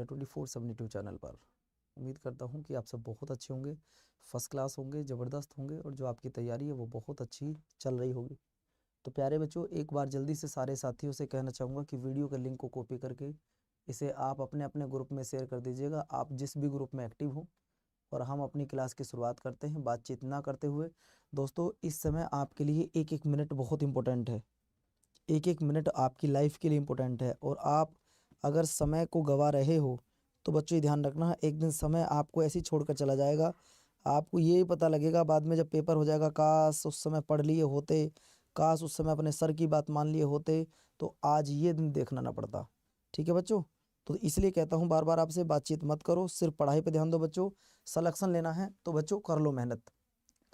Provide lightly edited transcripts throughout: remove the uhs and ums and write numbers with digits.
24/72 channel पर। उम्मीद करता हूँ कि आप सब बहुत अच्छे होंगे, फर्स्ट क्लास होंगे, ज़बरदस्त होंगे और जो आपकी तैयारी है वो बहुत अच्छी चल रही होगी। तो प्यारे बच्चों, एक बार जल्दी से सारे साथियों से कहना चाहूँगा कि वीडियो के लिंक को कॉपी करके इसे आप अपने अपने ग्रुप में शेयर कर दीजिएगा, आप जिस भी ग्रुप में एक्टिव हो। और हम अपनी क्लास की शुरुआत करते हैं बातचीत ना करते हुए। दोस्तों, इस समय आपके लिए एक एक मिनट बहुत इंपॉर्टेंट है, एक एक मिनट आपकी लाइफ के लिए इम्पोर्टेंट है। और आप अगर समय को गवा रहे हो तो बच्चों ये ध्यान रखना, एक दिन समय आपको ऐसे ही छोड़कर चला जाएगा। आपको ये पता लगेगा बाद में जब पेपर हो जाएगा, काश उस समय पढ़ लिए होते, काश उस समय अपने सर की बात मान लिए होते, तो आज ये दिन देखना ना पड़ता। ठीक है बच्चों, तो इसलिए कहता हूँ बार बार आपसे, बातचीत मत करो, सिर्फ पढ़ाई पे ध्यान दो बच्चों। सिलेक्शन लेना है तो बच्चों कर लो मेहनत,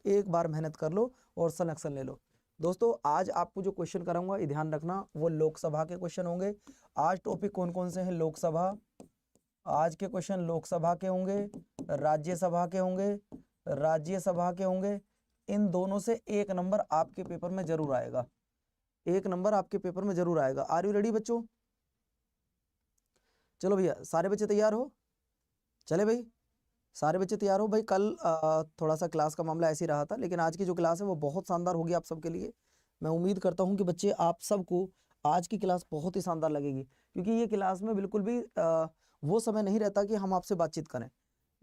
एक बार मेहनत कर लो और सिलेक्शन ले लो। दोस्तों, आज आपको जो क्वेश्चन कराऊंगा ये ध्यान रखना, वो लोकसभा के क्वेश्चन होंगे। आज टॉपिक कौन कौन से हैं? लोकसभा, आज के क्वेश्चन लोकसभा के होंगे, राज्यसभा के होंगे, राज्यसभा के होंगे। इन दोनों से एक नंबर आपके पेपर में जरूर आएगा, एक नंबर आपके पेपर में जरूर आएगा। आर यू रेडी बच्चों? चलो भैया, सारे बच्चे तैयार हो? चले भाई, सारे बच्चे तैयार हो भाई। कल थोड़ा सा क्लास का मामला ऐसे ही रहा था, लेकिन आज की जो क्लास है वो बहुत शानदार होगी आप सबके लिए। मैं उम्मीद करता हूं कि बच्चे आप सबको आज की क्लास बहुत ही शानदार लगेगी, क्योंकि ये क्लास में बिल्कुल भी वो समय नहीं रहता कि हम आपसे बातचीत करें।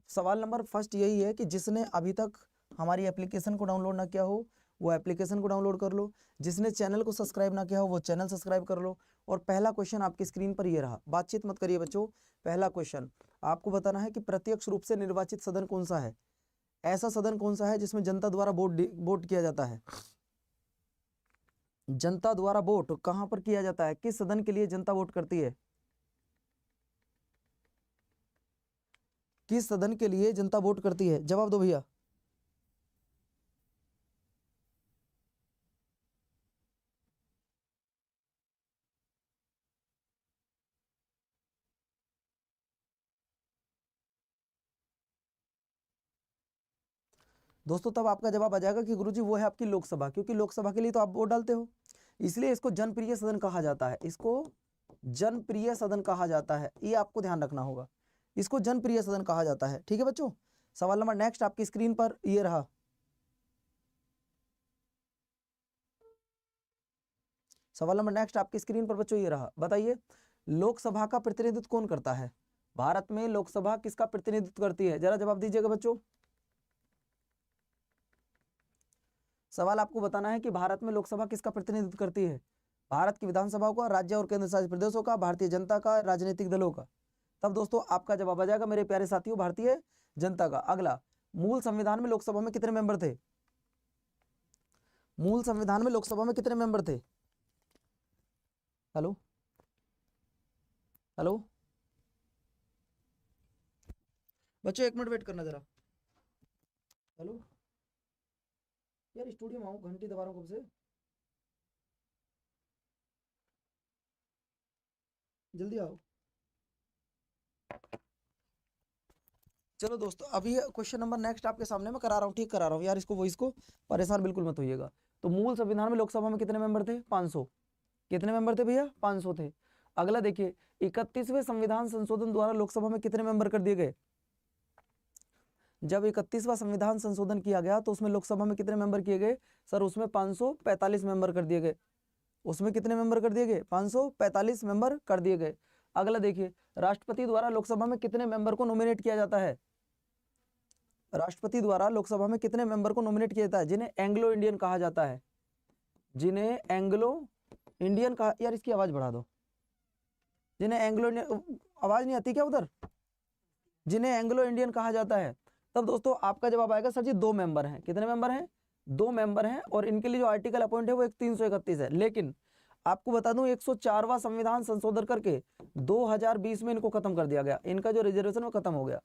सवाल नंबर फर्स्ट यही है कि जिसने अभी तक हमारी एप्लीकेशन को डाउनलोड ना किया हो वो एप्लीकेशन को डाउनलोड कर लो, जिसने चैनल को सब्सक्राइब ना किया हो वो चैनल सब्सक्राइब कर लो। और पहला क्वेश्चन आपकी स्क्रीन पर ये रहा, बातचीत मत करिए बच्चों। पहला क्वेश्चन आपको बताना है कि प्रत्यक्ष रूप से निर्वाचित सदन कौन सा है? ऐसा सदन कौन सा है जिसमें जनता द्वारा वोट किया जाता है? जनता द्वारा वोट कहां पर किया जाता है? किस सदन के लिए जनता वोट करती है? किस सदन के लिए जनता वोट करती है? जवाब दो भैया। दोस्तों, तब आपका जवाब आ जाएगा कि गुरुजी वो है आपकी लोकसभा, क्योंकि लोकसभा के लिए तो आप वोट डालते हो, इसलिए इसको जनप्रिय सदन कहा जाता है। इसको जनप्रिय सदन कहा जाता है, ये आपको ध्यान रखना होगा, इसको जनप्रिय सदन कहा जाता है। ठीक है बच्चों, सवाल नंबर नेक्स्ट आपकी स्क्रीन पर ये रहा। सवाल नंबर नेक्स्ट आपकी स्क्रीन पर बच्चों ये रहा, बताइए लोकसभा का प्रतिनिधित्व कौन करता है? भारत में लोकसभा किसका प्रतिनिधित्व करती है? जरा जवाब दीजिएगा बच्चों। सवाल आपको बताना है कि भारत में लोकसभा किसका प्रतिनिधित्व करती है? भारत की विधानसभाओं का, राज्य और केंद्र शासित प्रदेशों का, भारतीय जनता का, राजनीतिक दलों का? तब दोस्तों आपका जवाब आ जाएगा मेरे प्यारे साथियों, भारतीय जनता का। अगला, मूल संविधान में लोकसभा में कितने मेंबर थे? मूल संविधान में लोकसभा में कितने मेंबर थे? हेलो हेलो बच्चों, एक मिनट वेट करना जरा। हेलो यार, स्टूडियो में आओ, घंटी दबा रहा हूँ कब से, जल्दी आओ। चलो दोस्तों, अभी क्वेश्चन नंबर नेक्स्ट आपके सामने मैं करा रहा हूँ, ठीक करा रहा हूँ यार, इसको वॉइस को परेशान बिल्कुल मत होइएगा। तो मूल संविधान में लोकसभा में कितने मेंबर थे? 500। कितने मेंबर थे भैया? 500 थे। अगला देखिए, 31वें संविधान संशोधन द्वारा लोकसभा में कितने मेंबर कर दिए गए? जब 31वां संविधान संशोधन किया गया तो उसमें लोकसभा में कितने मेंबर किए गए? सर उसमें 545 मेंबर कर दिए गए। उसमें कितने मेंबर कर दिए गए? 545 मेंबर कर दिए गए। अगला देखिए, राष्ट्रपति द्वारा लोकसभा में कितने मेंबर को नॉमिनेट किया जाता है? राष्ट्रपति द्वारा लोकसभा में कितने मेंबर को नॉमिनेट किया जाता है जिन्हें एंग्लो इंडियन कहा जाता है? जिन्हें एंग्लो इंडियन कहा, यार इसकी आवाज बढ़ा दो, जिन्हें एंग्लो इंडियन, आवाज नहीं आती क्या उधर? जिन्हें एंग्लो इंडियन कहा जाता है। तब दोस्तों आपका जवाब आएगा सर जी 2 मेंबर हैं। कितने मेंबर हैं? 2 मेंबर हैं, और इनके लिए जो आर्टिकल अपॉइंट है वो 331 है। लेकिन आपको बता दूं 104वां संविधान संशोधन करके 2020 में इनको खत्म कर दिया गया, इनका जो रिजर्वेशन वो खत्म हो गया।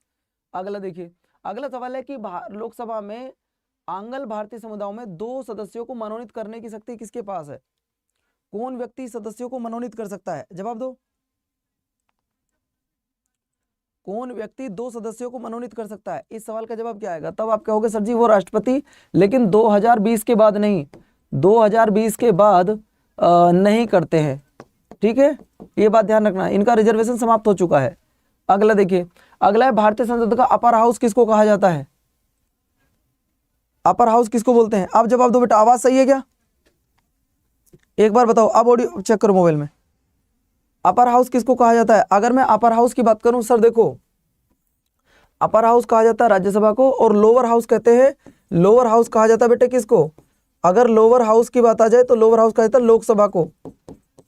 अगला देखिए, अगला सवाल है कि लोकसभा में आंग्ल भारतीय समुदायों में 2 सदस्यों को मनोनीत करने की शक्ति किसके पास है? कौन व्यक्ति सदस्यों को मनोनीत कर सकता है? जवाब दो। कौन व्यक्ति 2 सदस्यों को मनोनीत कर सकता है? इस सवाल का जवाब क्या आएगा? तब आप कहोगे सर जी वो राष्ट्रपति, लेकिन 2020 के बाद नहीं, 2020 के बाद नहीं करते हैं। ठीक है, ये बात ध्यान रखना, इनका रिजर्वेशन समाप्त हो चुका है। अगला देखिए, अगला है भारतीय संसद का अपर हाउस किसको कहा जाता है? अपर हाउस किसको बोलते हैं? आप जवाब दो बेटा। आवाज सही है क्या? एक बार बताओ, अब ऑडियो चेक करो मोबाइल में। अपर हाउस किसको कहा जाता है? अगर मैं अपर हाउस की बात करूं सर, देखो अपर हाउस कहा जाता है राज्यसभा को, और लोअर हाउस कहते हैं, लोअर हाउस कहा जाता है बेटे किसको? अगर लोअर हाउस की बात आ जाए तो लोअर हाउस कहा जाता है लोकसभा को।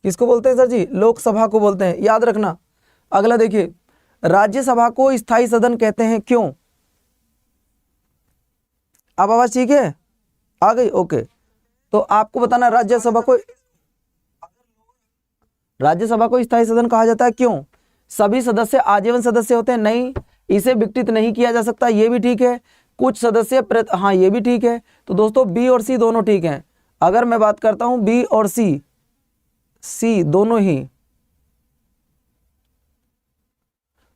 किसको बोलते हैं सर जी? लोकसभा को बोलते हैं, याद रखना। अगला देखिए, राज्यसभा को स्थायी सदन कहते हैं, क्यों? अब आवाज ठीक है? आ गई? ओके। तो आपको बताना, राज्यसभा को स्थायी सदन कहा जाता है क्यों? सभी सदस्य आजीवन सदस्य होते हैं? नहीं, इसे विघटित नहीं किया जा सकता, ये भी ठीक है। कुछ सदस्य हाँ, ये भी ठीक है। तो दोस्तों बी और सी दोनों ठीक हैं। अगर मैं बात करता हूं बी और सी दोनों ही,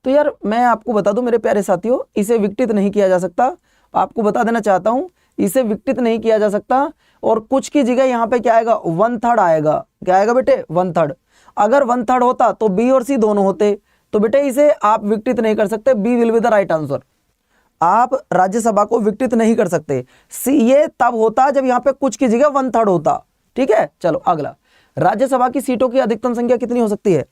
तो यार मैं आपको बता दूं मेरे प्यारे साथियों, इसे विघटित नहीं किया जा सकता। आपको बता देना चाहता हूं, इसे विघटित नहीं किया जा सकता। और कुछ की जगह यहाँ पे क्या आएगा? 1/3 आएगा। क्या आएगा बेटे? 1/3। अगर 1/3 होता तो बी और सी दोनों होते, तो बेटे इसे आप विघटित नहीं कर सकते। B will be the right answer. आप राज्यसभा को विघटित नहीं कर सकते। सी ये तब होता जब यहाँ पे कुछ की जगह 1/3 होता। ठीक है, चलो अगला, राज्यसभा की सीटों की अधिकतम संख्या कितनी हो सकती है?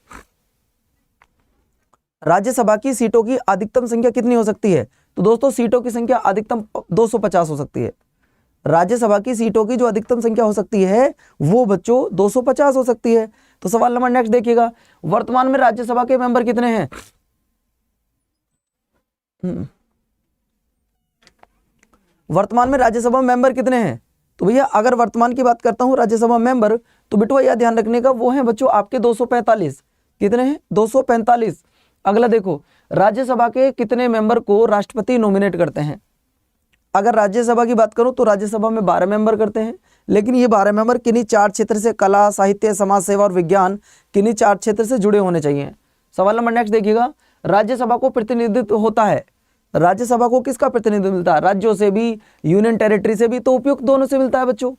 राज्यसभा की सीटों की अधिकतम संख्या कितनी हो सकती है? तो दोस्तों सीटों की संख्या अधिकतम 250 हो सकती है। राज्यसभा की सीटों की जो अधिकतम संख्या हो सकती है वो बच्चों 250 हो सकती है। तो सवाल नंबर नेक्स्ट देखिएगा, वर्तमान में राज्यसभा के मेंबर कितने हैं? वर्तमान में राज्यसभा मेंबर कितने हैं? तो भैया अगर वर्तमान की बात करता हूं राज्यसभा मेंबर, तो बिटवा यह ध्यान रखने का, वो हैं बच्चों आपके 245। कितने हैं? 245। अगला देखो, राज्यसभा के कितने मेंबर को राष्ट्रपति नॉमिनेट करते हैं? अगर राज्यसभा की बात करूं तो राज्यसभा में 12 मेंबर करते हैं, लेकिन ये 12 मेंबर किन्हीं 4 क्षेत्र से, कला, साहित्य, समाज सेवा और विज्ञान, किन्हीं 4 क्षेत्र से जुड़े होने चाहिए। सवाल नंबर नेक्स्ट देखिएगा, राज्यसभा को प्रतिनिधित्व होता है, राज्यसभा को किसका प्रतिनिधित्व मिलता है? राज्यों से भी, यूनियन टेरिटरी से भी, तो उपयुक्त दोनों से मिलता है बच्चों।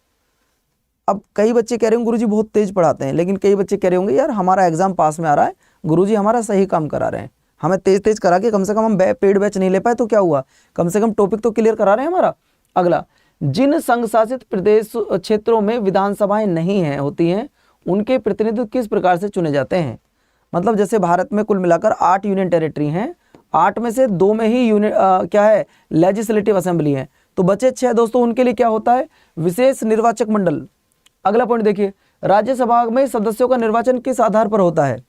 अब कई बच्चे कह रहे होंगे गुरुजी बहुत तेज पढ़ाते हैं, लेकिन कई बच्चे कह रहे होंगे यार हमारा एग्जाम पास में आ रहा है, गुरुजी हमारा सही काम करा रहे हैं, हमें तेज तेज करा के कम से कम हम पेड बैच नहीं ले पाए तो क्या हुआ, कम से कम टॉपिक तो क्लियर करा रहे हैं हमारा। अगला, जिन संघ शासित प्रदेश क्षेत्रों में विधानसभाएं नहीं है होती हैं, उनके प्रतिनिधित्व किस प्रकार से चुने जाते हैं? मतलब जैसे भारत में कुल मिलाकर 8 यूनियन टेरिटरी हैं, 8 में से 2 में ही क्या है, लेजिस्लेटिव असेंबली है, तो बचे 6 दोस्तों, उनके लिए क्या होता है? विशेष निर्वाचक मंडल। अगला पॉइंट देखिए, राज्यसभा में सदस्यों का निर्वाचन किस आधार पर होता है?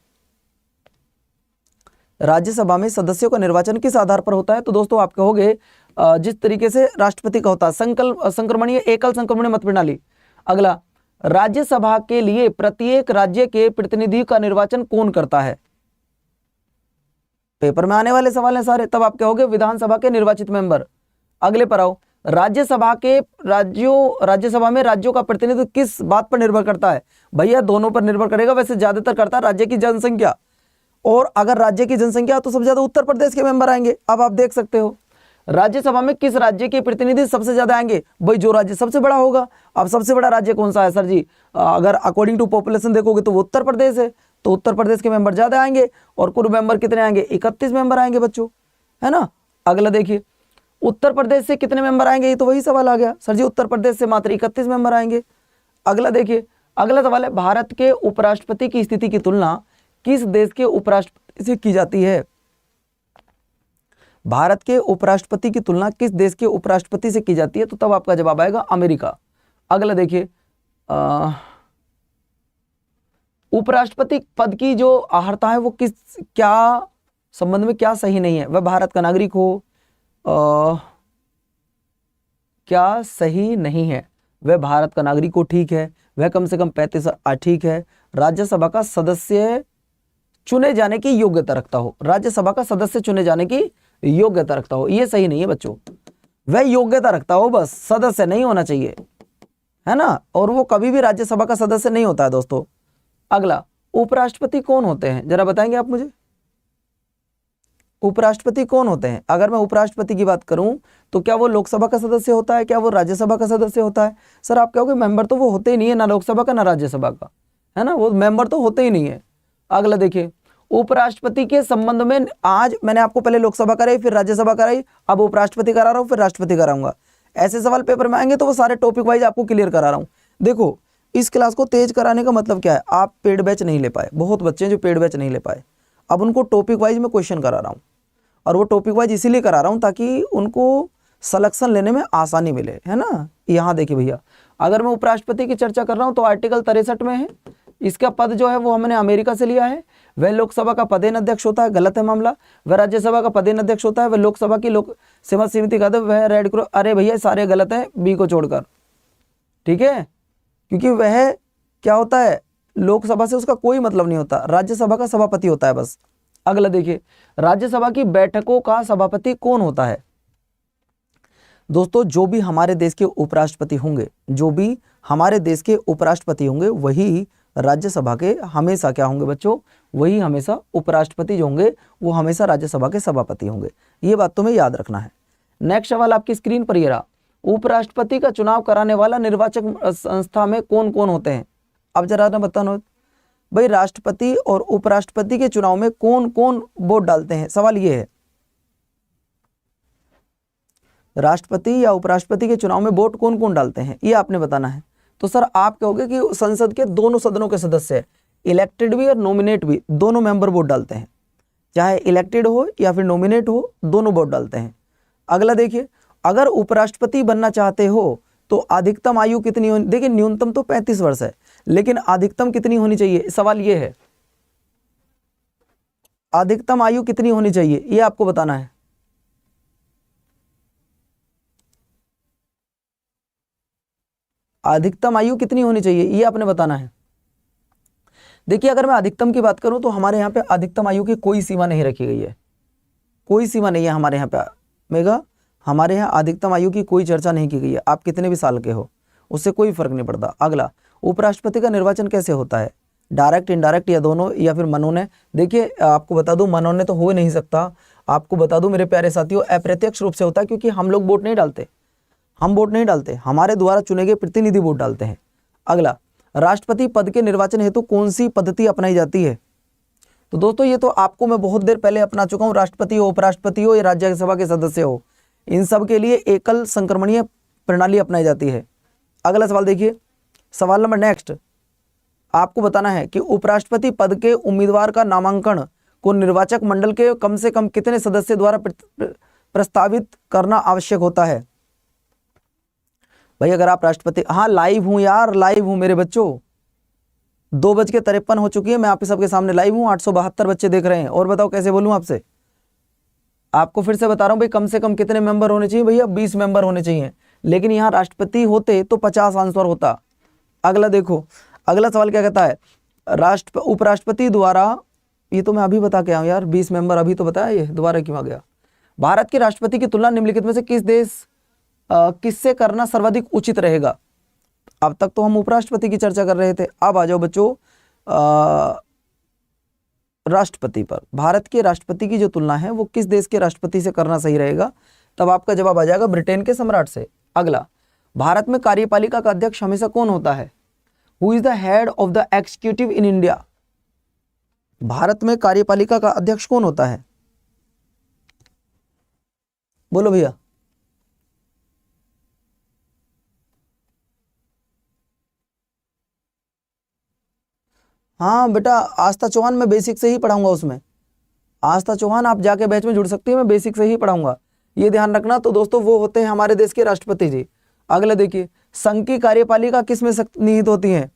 राज्यसभा में सदस्यों का निर्वाचन किस आधार पर होता है? तो दोस्तों आप कहोगे जिस तरीके से राष्ट्रपति का होता है, संक्रमणीय एकल संक्रमणीय मत प्रणाली। अगला, राज्यसभा के लिए प्रत्येक राज्य के प्रतिनिधि का निर्वाचन कौन करता है? पेपर में आने वाले सवाल हैं सारे, तब आप कहोगे विधानसभा के निर्वाचित मेंबर। अगले पर आओ, राज्यसभा में राज्यों का प्रतिनिधित्व किस बात पर निर्भर करता है? भैया दोनों पर निर्भर करेगा, वैसे ज्यादातर करता है राज्य की जनसंख्या, और अगर राज्य की जनसंख्या तो सबसे ज्यादा उत्तर प्रदेश के मेंबर आएंगे। अब आप देख सकते हो राज्यसभा में किस राज्य के प्रतिनिधि सबसे ज्यादा आएंगे? भाई जो राज्य सबसे बड़ा होगा। अब सबसे बड़ा राज्य कौन सा है सर जी? अगर अकॉर्डिंग टू पॉपुलेशन देखोगे तो वो उत्तर प्रदेश है, तो उत्तर प्रदेश के मेंबर ज्यादा आएंगे, और कुल मेंबर कितने आएंगे? 31 मेंबर आएंगे बच्चों, है ना। अगला देखिए, उत्तर प्रदेश से कितने मेंबर आएंगे? ये तो वही सवाल आ गया सर जी, उत्तर प्रदेश से मात्र 31 मेंबर आएंगे। अगला देखिए, अगला सवाल है, भारत के उपराष्ट्रपति की स्थिति की तुलना किस देश के उपराष्ट्रपति से की जाती है? भारत के उपराष्ट्रपति की तुलना किस देश के उपराष्ट्रपति से की जाती है? तो तब आपका जवाब आएगा अमेरिका। अगला देखिए, उपराष्ट्रपति पद की जो अर्हता है वो किस क्या संबंध में क्या सही नहीं है? वह भारत का नागरिक हो, क्या सही नहीं है? वह भारत का नागरिक हो, ठीक है, वह कम से कम 35, ठीक है, राज्यसभा का सदस्य चुने जाने की योग्यता रखता हो, राज्यसभा का सदस्य चुने जाने की योग्यता रखता हो, ये सही नहीं है बच्चों। वह योग्यता रखता हो, बस सदस्य नहीं होना चाहिए, है ना, और वो कभी भी राज्यसभा का सदस्य नहीं होता है दोस्तों। अगला, उपराष्ट्रपति कौन होते हैं, जरा बताएंगे आप मुझे, उपराष्ट्रपति कौन होते हैं? अगर मैं उपराष्ट्रपति की बात करूं तो क्या वो लोकसभा का सदस्य होता है, क्या वो राज्यसभा का सदस्य होता है? सर आप कहोगे मेंबर तो वो होते ही नहीं है, ना लोकसभा का ना राज्यसभा का, है ना, वो मेंबर तो होते ही नहीं है। अगला देखिए, उपराष्ट्रपति के संबंध में आज मैंने आपको पहले लोकसभा कराई, फिर राज्यसभा कराई, अब उपराष्ट्रपति करा रहा हूँ, फिर राष्ट्रपति कराऊंगा। ऐसे सवाल पेपर में आएंगे तो वो सारे टॉपिक वाइज आपको क्लियर करा रहा हूँ। देखो इस क्लास को तेज कराने का मतलब क्या है, आप पेड बैच नहीं ले पाए, बहुत बच्चे हैं जो पेड बैच नहीं ले पाए, अब उनको टॉपिक वाइज में क्वेश्चन करा रहा हूँ। और वो टॉपिक वाइज इसीलिए करा रहा हूँ ताकि उनको सिलेक्शन लेने में आसानी मिले, है ना। यहाँ देखिए भैया, अगर मैं उपराष्ट्रपति की चर्चा कर रहा हूँ तो आर्टिकल 63 में है, इसका पद जो है वो हमने अमेरिका से लिया है। वह लोकसभा का पदेन अध्यक्ष होता है, गलत है मामला। वह राज्यसभा का पदेन अध्यक्ष होता है। वह लोकसभा की लोक सेवा समिति का अध्यक्ष, वह रेड क्रॉस, अरे भैया सारे गलत है बी को छोड़कर, ठीक है, क्योंकि वह क्या होता है, लोकसभा से उसका कोई मतलब नहीं होता, राज्यसभा का सभापति होता है बस। अगला देखिए, राज्यसभा की बैठकों का सभापति कौन होता है। दोस्तों जो भी हमारे देश के उपराष्ट्रपति होंगे, जो भी हमारे देश के उपराष्ट्रपति होंगे वही राज्यसभा के हमेशा क्या होंगे बच्चों, वही हमेशा उपराष्ट्रपति जो होंगे वो हमेशा राज्यसभा के सभापति होंगे। ये बात तुम्हें याद रखना है। नेक्स्ट सवाल आपकी स्क्रीन पर ये रहा, उपराष्ट्रपति का चुनाव कराने वाला निर्वाचक संस्था में कौन कौन होते हैं। अब जरा ना बताना भाई, राष्ट्रपति और उपराष्ट्रपति के चुनाव में कौन कौन वोट डालते हैं, सवाल ये है। राष्ट्रपति या उपराष्ट्रपति के चुनाव में वोट कौन कौन डालते हैं ये आपने बताना है। तो सर आप कहोगे कि संसद के दोनों सदनों के सदस्य है, इलेक्टेड भी और नॉमिनेट भी, दोनों मेंबर वोट डालते हैं, चाहे इलेक्टेड हो या फिर नॉमिनेट हो, दोनों वोट डालते हैं। अगला देखिए, अगर उपराष्ट्रपति बनना चाहते हो तो अधिकतम आयु कितनी होनी, देखिए न्यूनतम तो 35 वर्ष है, लेकिन अधिकतम कितनी होनी चाहिए, सवाल ये है अधिकतम आयु कितनी होनी चाहिए ये आपको बताना है। अधिकतम आयु कितनी होनी चाहिए ये आपने बताना है। देखिए अगर मैं अधिकतम की बात करूं तो हमारे यहाँ पे अधिकतम आयु की कोई सीमा नहीं रखी गई है, कोई सीमा नहीं है हमारे यहाँ पे मेगा, हमारे यहाँ अधिकतम आयु की कोई चर्चा नहीं की गई है। आप कितने भी साल के हो उससे कोई फर्क नहीं पड़ता। अगला, उपराष्ट्रपति का निर्वाचन कैसे होता है, डायरेक्ट इनडायरेक्ट या दोनों या फिर मनोनय। देखिए आपको बता दूं मनोनय तो हो नहीं सकता, आपको बता दूं मेरे प्यारे साथियों अप्रत्यक्ष रूप से होता है, क्योंकि हम लोग वोट नहीं डालते, हम वोट नहीं डालते, हमारे द्वारा चुने गए प्रतिनिधि वोट डालते हैं। अगला, राष्ट्रपति पद के निर्वाचन हेतु कौन सी पद्धति अपनाई जाती है। तो दोस्तों ये तो आपको मैं बहुत देर पहले अपना चुका हूँ, राष्ट्रपति हो, उपराष्ट्रपति हो या राज्यसभा के सदस्य हो, इन सब के लिए एकल संक्रमणीय प्रणाली अपनाई जाती है। अगला सवाल देखिए, सवाल नंबर नेक्स्ट, आपको बताना है कि उपराष्ट्रपति पद के उम्मीदवार का नामांकन को निर्वाचक मंडल के कम से कम कितने सदस्य द्वारा प्रस्तावित करना आवश्यक होता है। भाई अगर आप राष्ट्रपति, हाँ लाइव हूं यार, लाइव हूं मेरे बच्चों, 2:53 हो चुकी है, मैं आप सबके सामने लाइव हूं, 872 बच्चे देख रहे हैं। और बताओ कैसे बोलूं आपसे, आपको फिर से बता रहा हूं भाई कम से कम कितने मेंबर होने चाहिए, भैया 20 मेंबर होने चाहिए, लेकिन यहाँ राष्ट्रपति होते तो 50 आंसर होता। अगला देखो, अगला सवाल क्या कहता है, उपराष्ट्रपति द्वारा, ये तो मैं अभी बता के आया यार, 20 मेंबर अभी तो बताया, ये दोबारा क्यों आ गया। भारत के राष्ट्रपति की तुलना निम्नलिखित में से किस देश किससे करना सर्वाधिक उचित रहेगा। अब तक तो हम उपराष्ट्रपति की चर्चा कर रहे थे, अब आ जाओ बच्चों राष्ट्रपति पर। भारत के राष्ट्रपति की जो तुलना है वो किस देश के राष्ट्रपति से करना सही रहेगा, तब आपका जवाब आ जाएगा ब्रिटेन के सम्राट से। अगला, भारत में कार्यपालिका का अध्यक्ष हमेशा कौन होता है, who is the head of the executive in India. Bharat में कार्यपालिका का अध्यक्ष कौन होता है, बोलो भैया। हाँ बेटा आस्था चौहान, मैं बेसिक से ही पढ़ाऊंगा उसमें, आस्था चौहान आप जाके बैच में जुड़ सकती है, मैं बेसिक से ही पढ़ाऊंगा, ये ध्यान रखना। तो दोस्तों वो होते हैं हमारे देश के राष्ट्रपति जी। अगला देखिए, संघ की कार्यपालिका किस में निहित होती है।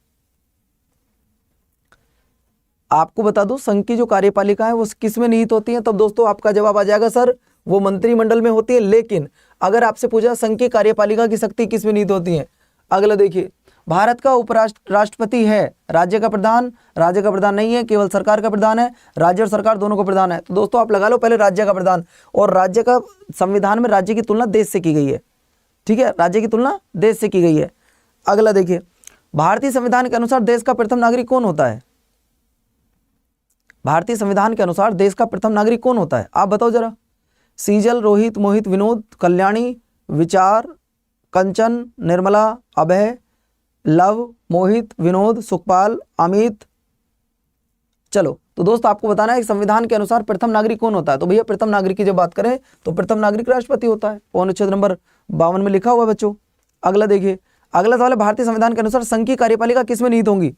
आपको बता दूं संघ की जो कार्यपालिका है वो किस में निहित होती है, तब दोस्तों आपका जवाब आ जाएगा सर वो मंत्रिमंडल में होती है। लेकिन अगर आपसे पूछा संघ की कार्यपालिका की शक्ति किस में निहित होती है। अगला देखिए, भारत का उपराष्ट्रपति है राज्य का प्रधान, राज्य का प्रधान नहीं है, केवल सरकार का प्रधान है, राज्य और सरकार दोनों को प्रधान है। तो दोस्तों आप लगा लो पहले राज्य का प्रधान, और राज्य का संविधान में राज्य की तुलना देश से की गई है, ठीक है, राज्य की तुलना देश से की गई है। अगला देखिए, भारतीय संविधान के अनुसार देश का प्रथम नागरिक कौन होता है। भारतीय संविधान के अनुसार देश का प्रथम नागरिक कौन होता है, आप बताओ जरा। सीजल, रोहित, मोहित, विनोद, कल्याणी, विचार, कंचन, निर्मला, अभय, लव, मोहित, विनोद, सुखपाल, अमित। चलो तो दोस्त आपको बताना है संविधान के अनुसार प्रथम नागरिक कौन होता है। तो भैया प्रथम नागरिक की जब बात करें तो प्रथम नागरिक राष्ट्रपति होता है, अनुच्छेद नंबर 52 में लिखा हुआ है बच्चों। अगला देखिए, अगला सवाल है भारतीय संविधान के अनुसार संघ की कार्यपालिका किसमें निहित होंगी?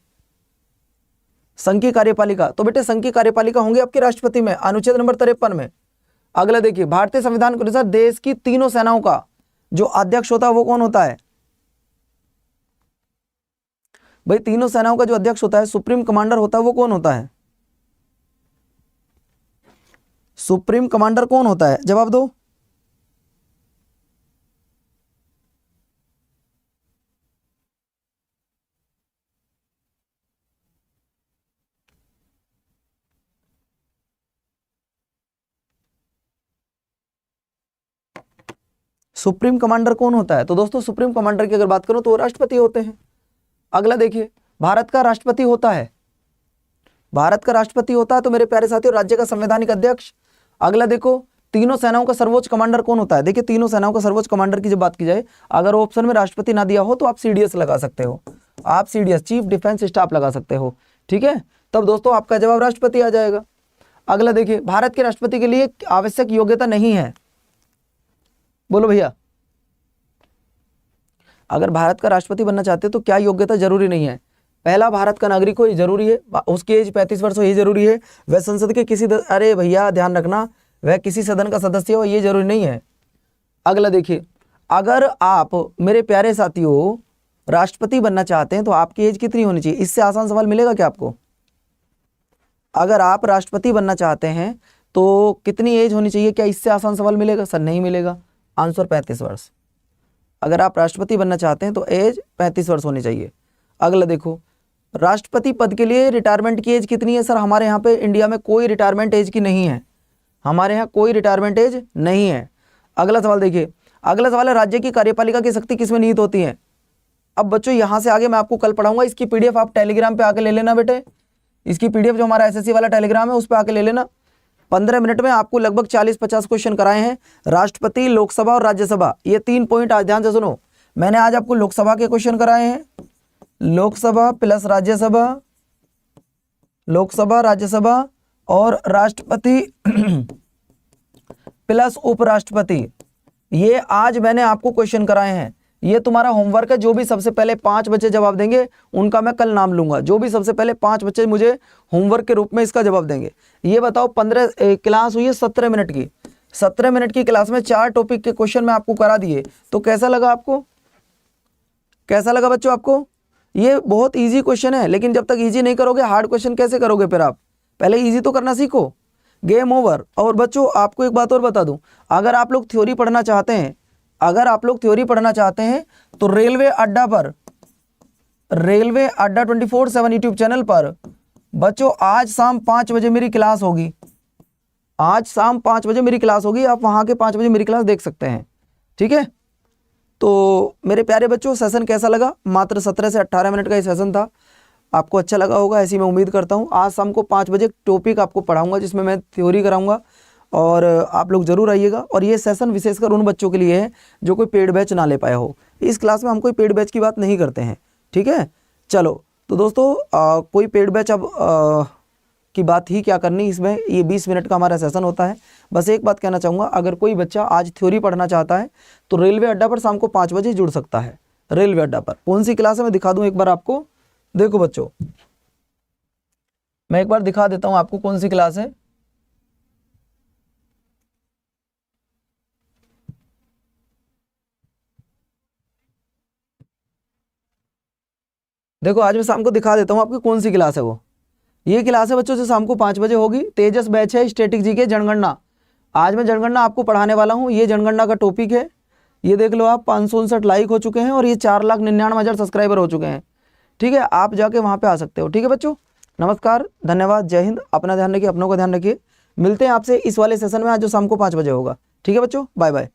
संघ की कार्यपालिका, तो बेटे संघ की कार्यपालिका होंगे आपके राष्ट्रपति में, अनुच्छेद नंबर 53 में। अगला देखिए, भारतीय संविधान के अनुसार देश की तीनों सेनाओं का जो अध्यक्ष होता है वो कौन होता है? भाई तीनों सेनाओं का जो अध्यक्ष होता है, सुप्रीम कमांडर होता है, वो कौन होता है? सुप्रीम कमांडर कौन होता है? जवाब दो। सुप्रीम कमांडर कौन होता है? तो दोस्तों सुप्रीम कमांडर की अगर बात करूं तो वो राष्ट्रपति होते हैं। अगला देखिए, भारत का राष्ट्रपति होता है, भारत का राष्ट्रपति होता है तो मेरे प्यारे साथियों राज्य का संवैधानिक अध्यक्ष। अगला देखो, तीनों सेनाओं का सर्वोच्च कमांडर कौन होता है? देखिए तीनों सेनाओं का सर्वोच्च कमांडर की जब बात की जाए, अगर ऑप्शन में राष्ट्रपति ना दिया हो तो आप सीडीएस लगा सकते हो, आप सीडीएस चीफ डिफेंस स्टाफ लगा सकते हो, ठीक है। तब दोस्तों आपका जवाब राष्ट्रपति आ जाएगा। अगला देखिए, भारत के राष्ट्रपति के लिए आवश्यक योग्यता नहीं है, बोलो भैया। अगर भारत का राष्ट्रपति बनना चाहते हो तो क्या योग्यता जरूरी नहीं है? पहला, भारत का नागरिक हो ये जरूरी है, उसकी एज 35 वर्ष हो ये जरूरी है, वह संसद के किसी अरे भैया ध्यान रखना, वह किसी सदन का सदस्य हो ये जरूरी नहीं है। अगला देखिए, अगर आप मेरे प्यारे साथियों राष्ट्रपति बनना चाहते हैं तो आपकी एज कितनी होनी चाहिए? इससे आसान सवाल मिलेगा क्या आपको? अगर आप राष्ट्रपति बनना चाहते हैं तो कितनी एज होनी चाहिए? क्या इससे आसान सवाल मिलेगा? सर नहीं मिलेगा, आंसर 35 वर्ष। अगर आप राष्ट्रपति बनना चाहते हैं तो एज 35 वर्ष होनी चाहिए। अगला देखो, राष्ट्रपति पद के लिए रिटायरमेंट की एज कितनी है? सर हमारे यहाँ पे इंडिया में कोई रिटायरमेंट एज की नहीं है, हमारे यहाँ कोई रिटायरमेंट एज नहीं है। अगला सवाल देखिए, अगला सवाल है राज्य की कार्यपालिका की शक्ति किसमें निहित होती है? अब बच्चों यहाँ से आगे मैं आपको कल पढ़ाऊंगा, इसकी पीडीएफ आप टेलीग्राम पे आके ले लेना बेटे, इसकी पीडीएफ जो हमारा एसएससी वाला टेलीग्राम है उस पर आके ले लेना। 15 मिनट में आपको लगभग 40-50 क्वेश्चन कराए हैं, राष्ट्रपति, लोकसभा और राज्यसभा, ये 3 पॉइंट आज ध्यान से सुनो। मैंने आज आपको लोकसभा के क्वेश्चन कराए हैं, लोकसभा प्लस राज्यसभा, लोकसभा राज्यसभा और राष्ट्रपति प्लस उपराष्ट्रपति, ये आज मैंने आपको क्वेश्चन कराए हैं। ये तुम्हारा होमवर्क है, जो भी सबसे पहले 5 बच्चे जवाब देंगे उनका मैं कल नाम लूंगा, जो भी सबसे पहले 5 बच्चे मुझे होमवर्क के रूप में इसका जवाब देंगे। ये बताओ 15 क्लास हुई है 17 मिनट की, 17 मिनट की क्लास में 4 टॉपिक के क्वेश्चन मैं आपको करा दिए, तो कैसा लगा आपको? कैसा लगा बच्चों आपको? ये बहुत ईजी क्वेश्चन है, लेकिन जब तक ईजी नहीं करोगे हार्ड क्वेश्चन कैसे करोगे? फिर आप पहले ईजी तो करना सीखो, गेम ओवर। और बच्चों आपको एक बात और बता दूं, अगर आप लोग थ्योरी पढ़ना चाहते हैं, अगर आप लोग थ्योरी पढ़ना चाहते हैं तो रेलवे अड्डा पर, रेलवे अड्डा 24/7 यूट्यूब चैनल पर बच्चों आज शाम 5 बजे मेरी क्लास होगी, आज शाम 5 बजे मेरी क्लास होगी, आप वहां के 5 बजे मेरी क्लास देख सकते हैं, ठीक है। तो मेरे प्यारे बच्चों सेशन कैसा लगा? मात्र 17 से 18 मिनट का ये सेशन था, आपको अच्छा लगा होगा ऐसी मैं उम्मीद करता हूँ। आज शाम को 5 बजे टॉपिक आपको पढ़ाऊंगा जिसमें मैं थ्योरी कराऊंगा, और आप लोग जरूर आइएगा। और ये सेशन विशेषकर उन बच्चों के लिए है जो कोई पेड बैच ना ले पाया हो, इस क्लास में हम कोई पेड बैच की बात नहीं करते हैं, ठीक है। चलो तो दोस्तों कोई पेड बैच अब की बात ही क्या करनी, इसमें ये 20 मिनट का हमारा सेशन होता है। बस एक बात कहना चाहूँगा, अगर कोई बच्चा आज थ्योरी पढ़ना चाहता है तो रेलवे अड्डा पर शाम को 5 बजे जुड़ सकता है। रेलवे अड्डा पर कौन सी क्लास है मैं दिखा दूँ एक बार आपको, देखो बच्चों मैं एक बार दिखा देता हूँ आपको कौन सी क्लास है। देखो आज मैं शाम को दिखा देता हूँ आपकी कौन सी क्लास है वो। ये क्लास है बच्चों जो शाम को 5 बजे होगी, तेजस बैच है स्टैटिक जी के जनगणना। आज मैं जनगणना आपको पढ़ाने वाला हूँ, ये जनगणना का टॉपिक है। ये देख लो आप 559 लाइक हो चुके हैं और ये 4,99,000 सब्सक्राइबर हो चुके हैं, ठीक है। आप जाके वहाँ पे आ सकते हो, ठीक है बच्चों। नमस्कार, धन्यवाद, जय हिंद। अपना ध्यान रखिए, अपनों का ध्यान रखिए। मिलते हैं आपसे इस वाले सेशन में आज जो शाम को 5 बजे होगा, ठीक है बच्चों। Bye bye.